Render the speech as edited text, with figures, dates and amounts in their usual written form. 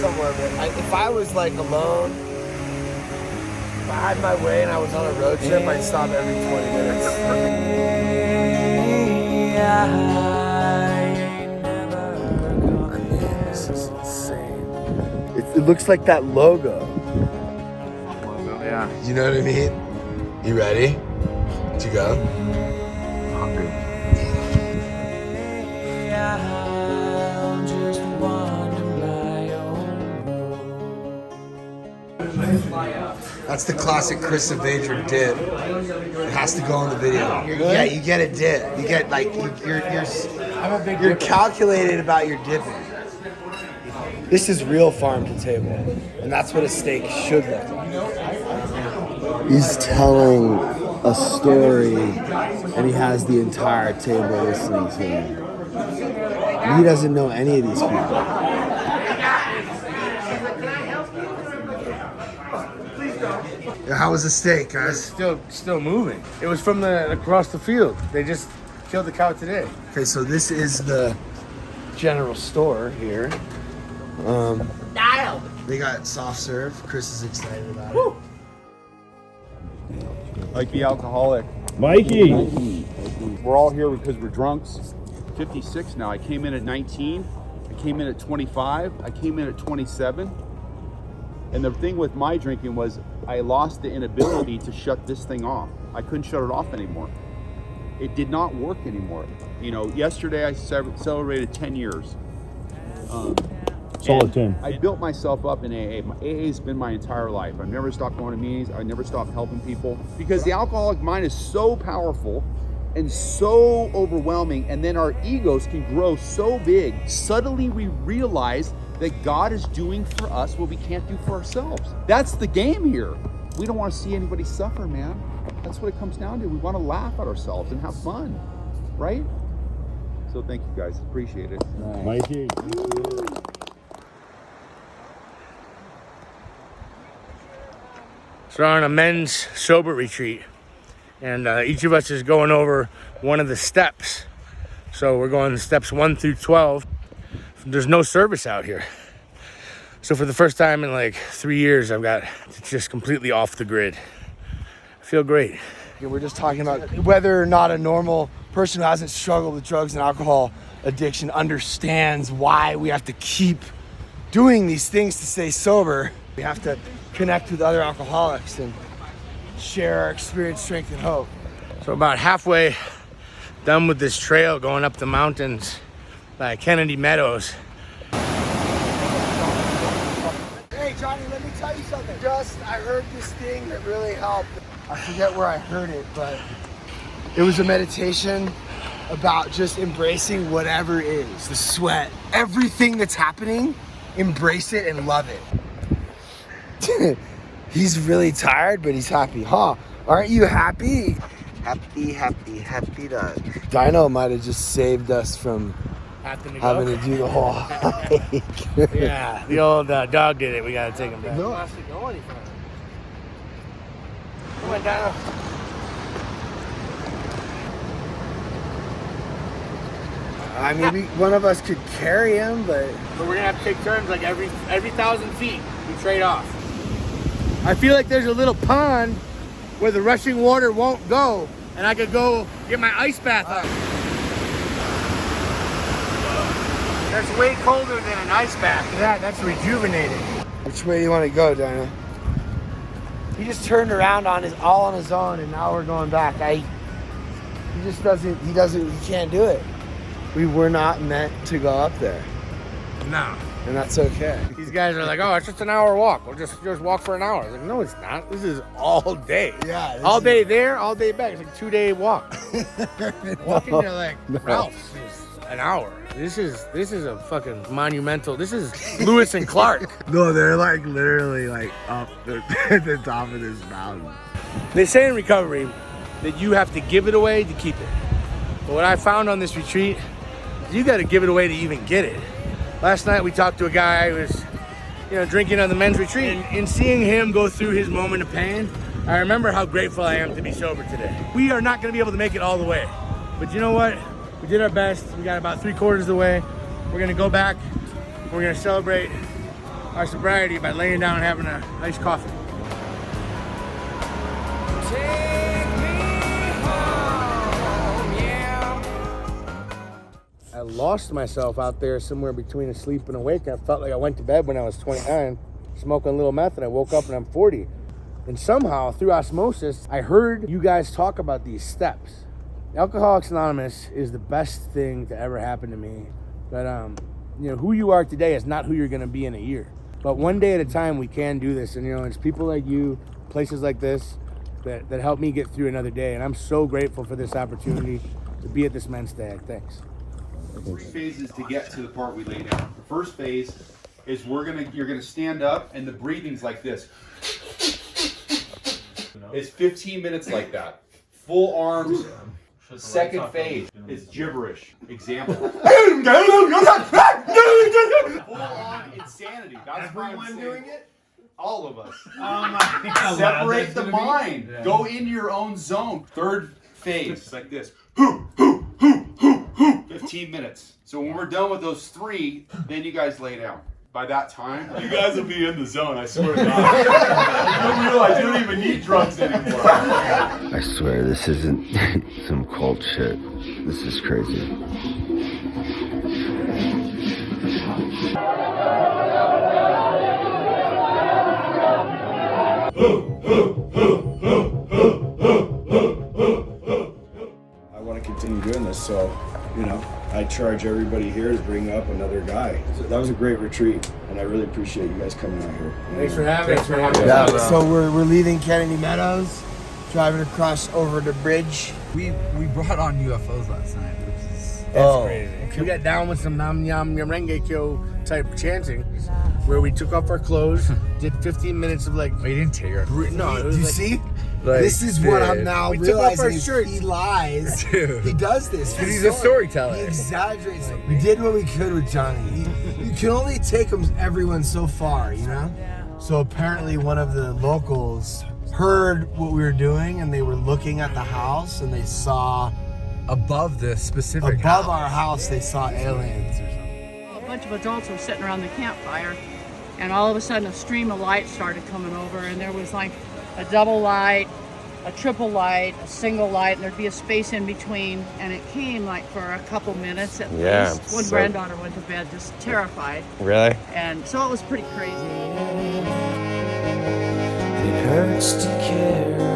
somewhere, but if I was like alone, if I had my way and I was on a road trip, I'd stop every 20 minutes. I mean, this is insane. It looks like that logo. Yeah. You know what I mean? You ready to go? Hungry. That's the classic Chris Evadra dip. It has to go on the video. Yeah, you get a dip. You get like you're calculated about your dipping. This is real farm to table, and that's what a steak should look like. He's telling a story, and he has the entire table listening to him. He doesn't know any of these people. How was the steak, guys? Still moving. It was from across the field. They just killed the cow today. Okay, so this is the general store here. They got soft serve. Chris is excited about it. Like the alcoholic. Mikey! We're all here because we're drunks. 56 now. I came in at 19. I came in at 25. I came in at 27. And the thing with my drinking was I lost the inability to shut this thing off. I couldn't shut it off anymore. It did not work anymore. You know, yesterday I celebrated 10 years. Solid 10. I built myself up in AA. AA's been my entire life. I've never stopped going to meetings. I never stopped helping people because the alcoholic mind is so powerful and so overwhelming, and then our egos can grow so big. Suddenly we realize that God is doing for us what we can't do for ourselves. That's the game here. We don't want to see anybody suffer, man. That's what it comes down to. We want to laugh at ourselves and have fun, right? So thank you guys, appreciate it. Mikey. So we're on a men's sober retreat, and each of us is going over one of the steps. So we're going steps 1 through 12. There's no service out here. So for the first time in like 3 years, I've got just completely off the grid. I feel great. We're just talking about whether or not a normal person who hasn't struggled with drugs and alcohol addiction understands why we have to keep doing these things to stay sober. We have to connect with other alcoholics and share our experience, strength, and hope. So about halfway done with this trail going up the mountains by Kennedy Meadows. Hey Johnny, let me tell you something. I heard this thing that really helped. I forget where I heard it, but it was a meditation about just embracing whatever is, the sweat, everything that's happening, embrace it and love it. He's really tired, but he's happy, huh? Aren't you happy? Happy dog. Dino might have just saved us from having to do the whole hike. Yeah, the old dog did it. We gotta take him back. No. Go any further. Come on, Dino. I mean, one of us could carry him, but we're gonna have to take turns like every 1,000 feet. We trade off. I feel like there's a little pond where the rushing water won't go, and I could go get my ice bath on. That's way colder than an ice bath. That's rejuvenating. Which way do you want to go, Dino? He just turned around all on his own, and now we're going back. He can't do it. We were not meant to go up there. No. And that's okay. These guys are like, oh, it's just an hour walk. We'll just walk for an hour. I was like, no, it's not. This is all day. Yeah. All day there, all day back. It's like a 2-day walk. Walking there like Ralph's is an hour. This is a fucking monumental. This is Lewis and Clark. No, they're like literally like up at the top of this mountain. They say in recovery that you have to give it away to keep it. But what I found on this retreat, you got to give it away to even get it. Last night we talked to a guy who was, drinking on the men's retreat. And in seeing him go through his moment of pain, I remember how grateful I am to be sober today. We are not going to be able to make it all the way. But you know what? We did our best. We got about 3/4 of the way. We're going to go back. We're going to celebrate our sobriety by laying down and having a nice coffee. I lost myself out there somewhere between asleep and awake. I felt like I went to bed when I was 29, smoking a little meth, and I woke up and I'm 40. And somehow, through osmosis, I heard you guys talk about these steps. Alcoholics Anonymous is the best thing to ever happen to me. But you know, who you are today is not who you're gonna be in a year. But one day at a time, we can do this. And you know, it's people like you, places like this, that help me get through another day. And I'm so grateful for this opportunity to be at this men's stag. Thanks. 3 phases to get to the part we laid out. The first phase is you're gonna stand up, and the breathing's like this. It's 15 minutes like that. Full arms. Second phase is gibberish. Example. Full on insanity. That's everyone doing it? All of us. Oh my God. Separate the mind. Yeah. Go into your own zone. Third phase, like this. 15 minutes. So when we're done with those 3, then you guys lay down. By that time, you guys will be in the zone, I swear to God. You'll realize you don't even need drugs anymore. I swear this isn't some cult shit. This is crazy. I want to continue doing this, so, you know, I charge everybody here to bring up another guy. So that was a great retreat, and I really appreciate you guys coming out here. Thanks for having us. Yeah, so we're leaving Kennedy Meadows, driving across over the bridge. We brought on UFOs last night. That's crazy. We got down with some Nam Yam Yamrenge Kyo type chanting, where we took off our clothes, did 15 minutes of like. Oh, you didn't take your. No, it was Do you like, see? Like, this is what I'm now we took off our realizing. shirts. He lies. Dude. He does this. Because he's a storyteller. He exaggerates. We did what we could with Johnny. You can only take everyone so far, you know? So apparently one of the locals heard what we were doing, and they were looking at the house, and they saw Above the specific above house. our house, they saw aliens or something. A bunch of adults were sitting around the campfire, and all of a sudden a stream of light started coming over, and there was like a double light, a triple light, a single light, and there'd be a space in between, and it came like for a couple minutes at least. One granddaughter went to bed just terrified. Really? And so it was pretty crazy. It hurts to care